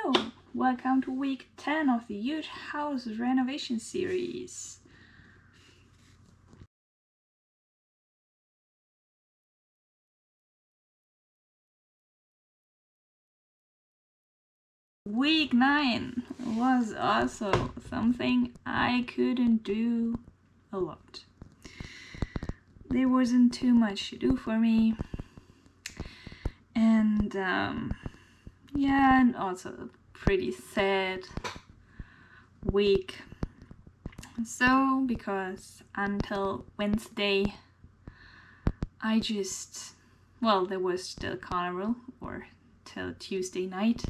Hello! Welcome to week 10 of the huge house renovation series. Week 9 was also something I couldn't do a lot. There wasn't too much to do for me. And yeah, and also a pretty sad week. So, because until Wednesday, there was still carnival, or till Tuesday night.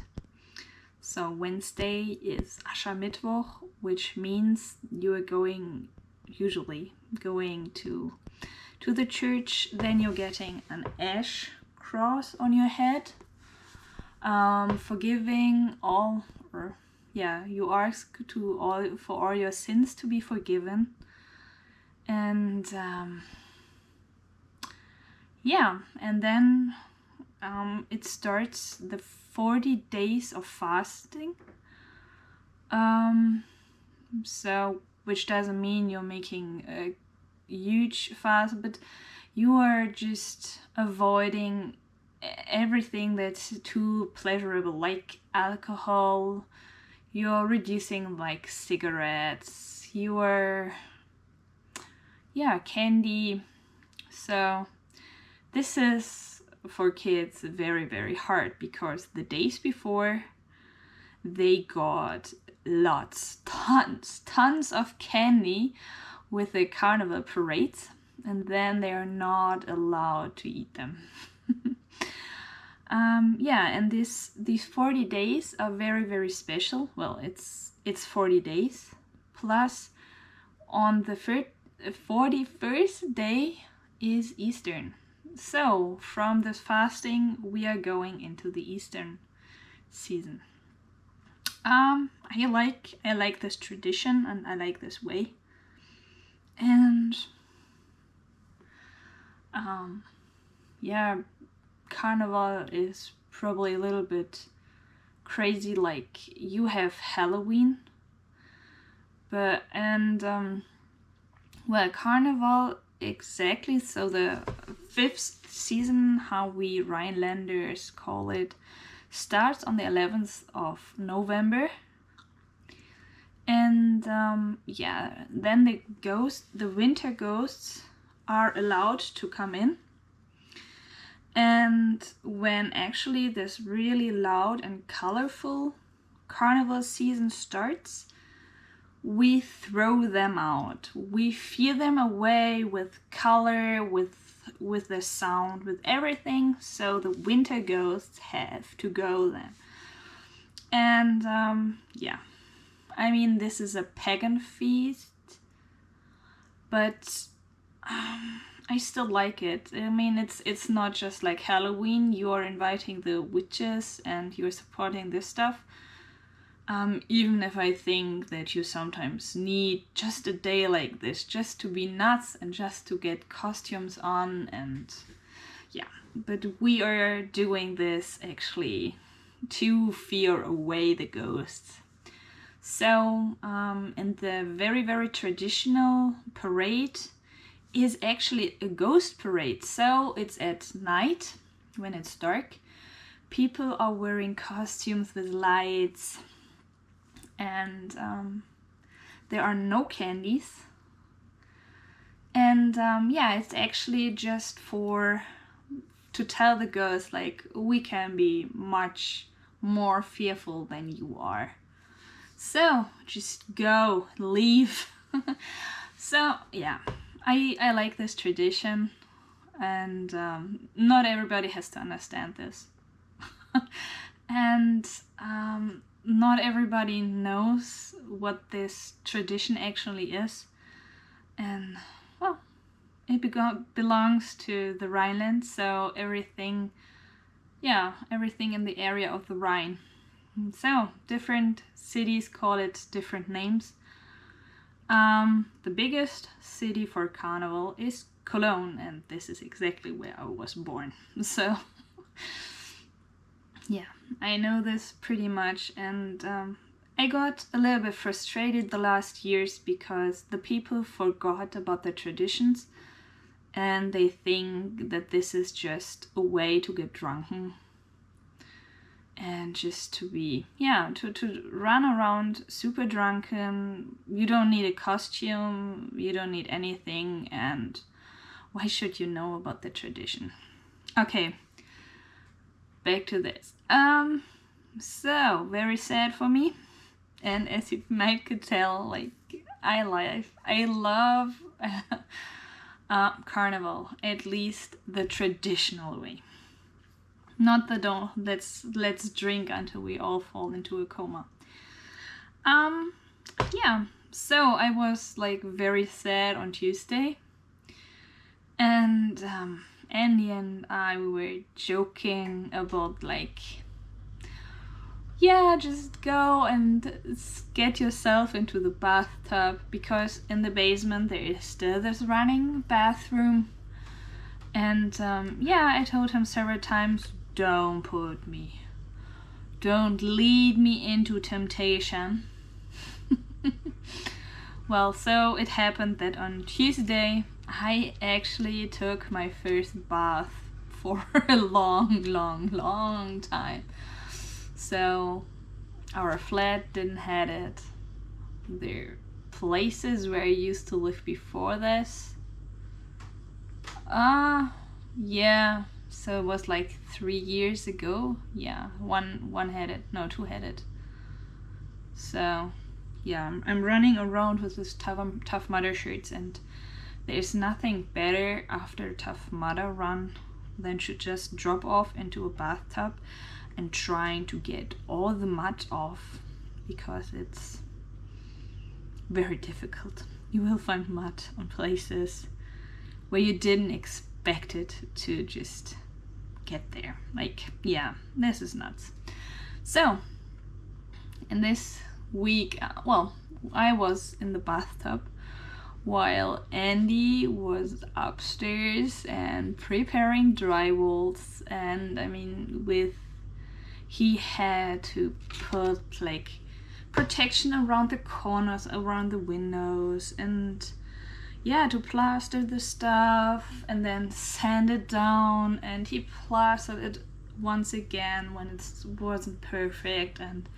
So Wednesday is Aschermittwoch, which means you are usually going to the church. Then you're getting an ash cross on your head, forgiving all, you ask for all your sins to be forgiven. And and then it starts the 40 days of fasting. So which doesn't mean you're making a huge fast, but you are just avoiding everything that's too pleasurable, like alcohol. You're reducing like cigarettes, candy. So this is for kids very, very hard, because the days before they got tons of candy with the carnival parades, and then they are not allowed to eat them. And these 40 days are very, very special. Well, it's 40 days plus on the 41st day is Eastern. So from this fasting we are going into the Eastern season. I like this tradition, and I like this way. And carnival is probably a little bit crazy. Like, you have Halloween, carnival, exactly. So the 5th season, how we Rhinelanders call it, starts on the 11th of November. And then the winter ghosts are allowed to come in. And when actually this really loud and colorful carnival season starts, we throw them out. We fear them away with color, with the sound, with everything. So the winter ghosts have to go then. And I mean, this is a pagan feast, but I still like it. I mean, it's not just like Halloween. You are inviting the witches and you're supporting this stuff. Even if I think that you sometimes need just a day like this just to be nuts and just to get costumes on, and but we are doing this actually to fear away the ghosts. So, and the very, very traditional parade is actually a ghost parade. So it's at night when it's dark. People are wearing costumes with lights, and there are no candies. And it's actually just to tell the ghosts, like, we can be much more fearful than you are. So just go, leave. So I like this tradition, and not everybody has to understand this. And not everybody knows what this tradition actually is. And well, it belongs to the Rhineland, so everything in the area of the Rhine. So different cities call it different names. The biggest city for carnival is Cologne, and this is exactly where I was born. So Yeah, I know this pretty much, and I got a little bit frustrated the last years because the people forgot about the traditions and they think that this is just a way to get drunken and just to be, yeah, to run around super drunken. You don't need a costume, you don't need anything, and why should you know about the tradition? Okay, back to this. So very sad for me, and as you might could tell, like I love carnival, at least the traditional way. Not the don't let's drink until we all fall into a coma. Yeah, so I was like very sad on Tuesday, and Andy and I were joking about like, yeah, just go and get yourself into the bathtub, because in the basement there is still this running bathroom. And yeah, I told him several times, don't lead me into temptation. Well, so it happened that on Tuesday I actually took my first bath for a long time. So our flat didn't have it. The places where I used to live before this, yeah, so it was like 3 years ago. Yeah, one had it, no, two had it. So yeah, I'm running around with this Tough Mudder shirts, and there's nothing better after a Tough Mudder run than to just drop off into a bathtub and trying to get all the mud off, because it's very difficult. You will find mud on places where you didn't expect it to just get there. Like, yeah, this is nuts. So in this week, well, I was in the bathtub while Andy was upstairs and preparing drywalls, and I mean, he had to put like protection around the corners, around the windows, and yeah, to plaster the stuff and then sand it down, and he plastered it once again when it wasn't perfect. And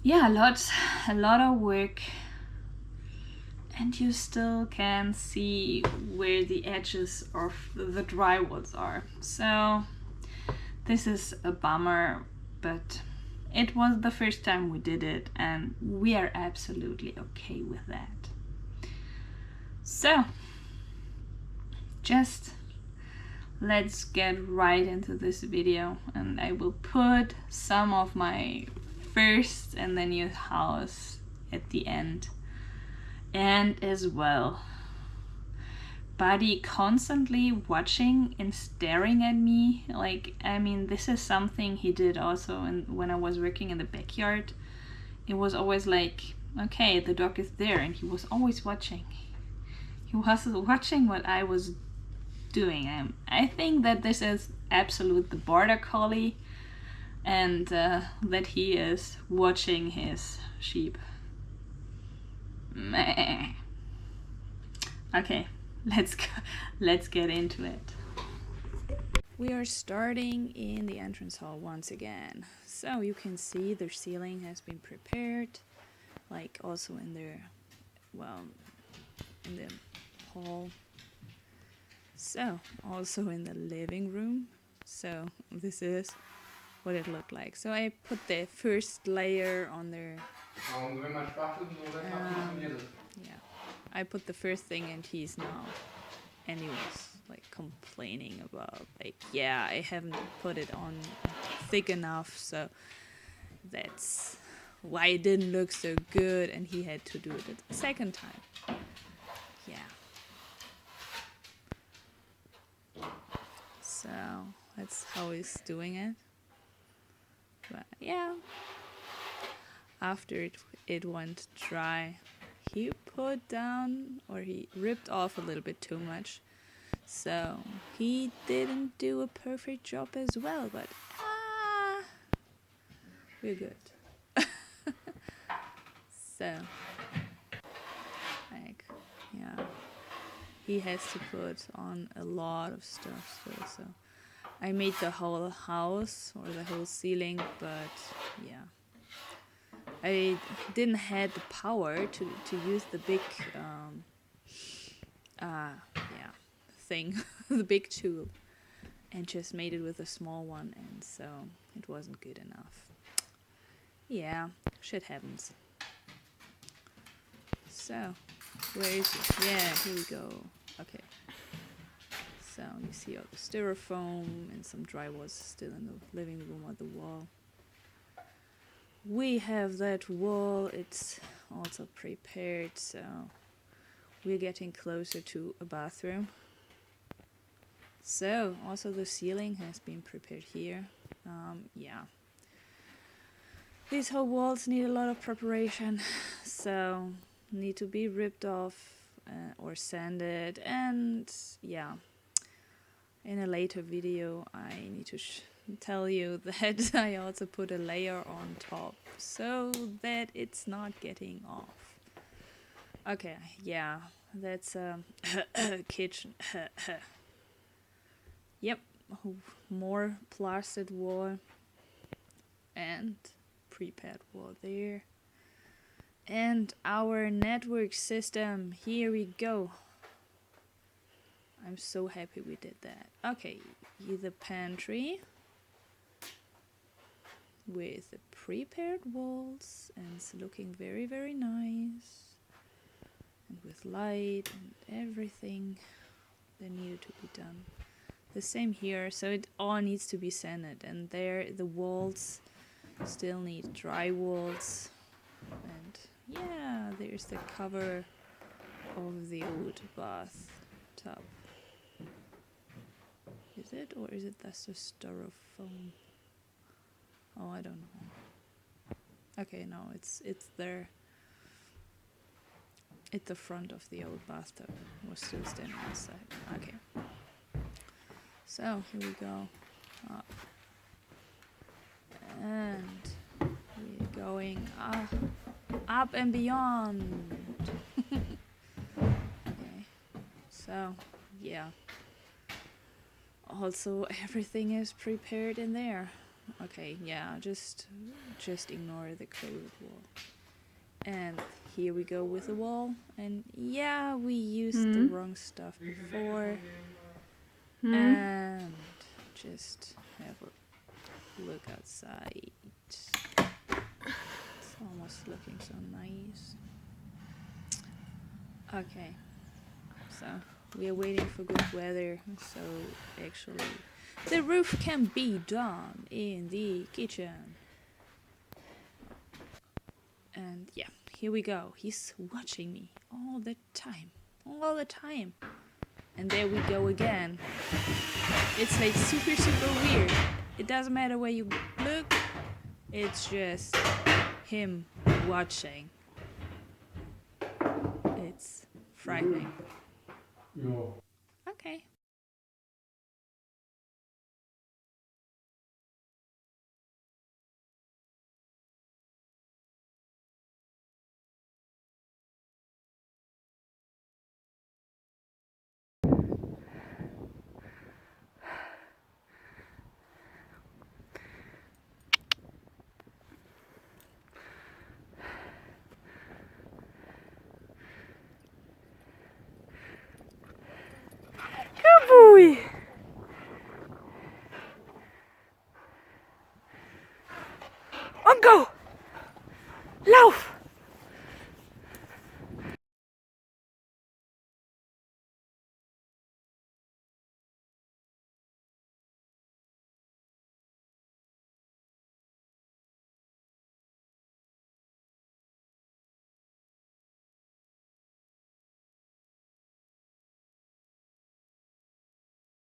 yeah, a lot of work, and you still can see where the edges of the drywalls are. So this is a bummer, but it was the first time we did it, and we are absolutely okay with that. So just let's get right into this video, and I will put some of my first and the new house at the end. And as well, Buddy constantly watching and staring at me. Like, I mean, this is something he did also when I was working in the backyard. It was always like, okay, the dog is there, and he was always watching. He was watching what I was doing. I think that this is absolute the border collie, and that he is watching his sheep. Meh. Okay, let's get into it. We are starting in the entrance hall once again. So you can see the ceiling has been prepared, like also in the hall. So also in the living room. So this is what it looked like. So I put the first layer on there. Yeah, I put the first thing, and he was like complaining about, like, yeah, I haven't put it on thick enough, so that's why it didn't look so good, and he had to do it a second time. Yeah. So that's how he's doing it. But yeah, after it went dry, he put down, or he ripped off a little bit too much. So he didn't do a perfect job as well, but we're good. So, like, yeah, he has to put on a lot of stuff still. So I made the whole house or the whole ceiling, but yeah, I didn't have the power to use the big thing, the big tool, and just made it with a small one, and so it wasn't good enough. Yeah, shit happens. So, where is it? Yeah, here we go. Okay. So you see all the styrofoam and some drywall still in the living room on the wall. We have that wall, it's also prepared, so we're getting closer to a bathroom. So also the ceiling has been prepared here. Yeah. These whole walls need a lot of preparation, so need to be ripped off or sanded, and yeah. In a later video I need to tell you that I also put a layer on top so that it's not getting off. Okay, yeah, that's a kitchen. Yep, more plastered wall and prepared wall there. And our network system, here we go. I'm so happy we did that. Okay, the pantry with the prepared walls, and it's looking very, very nice. And with light and everything that needed to be done. The same here, so it all needs to be sanded. And there, the walls still need dry walls. And yeah, there's the cover of the old bathtub. Is it, or is it that's a styrofoam? Oh, I don't know. Okay, no, it's there. At the front of the old bathtub. We're still standing outside. Okay. So here we go. Up. And we're going up and beyond. Okay. So yeah. Also everything is prepared in there. Okay, yeah, just ignore the coded wall. And here we go with the wall. And yeah, we used the wrong stuff before. And just have a look outside. It's almost looking so nice. Okay, so we are waiting for good weather, so actually the roof can be done in the kitchen. And yeah, here we go. He's watching me all the time. And there we go again. It's like super, super weird. It doesn't matter where you look. It's just him watching. It's frightening. Okay. Good boy.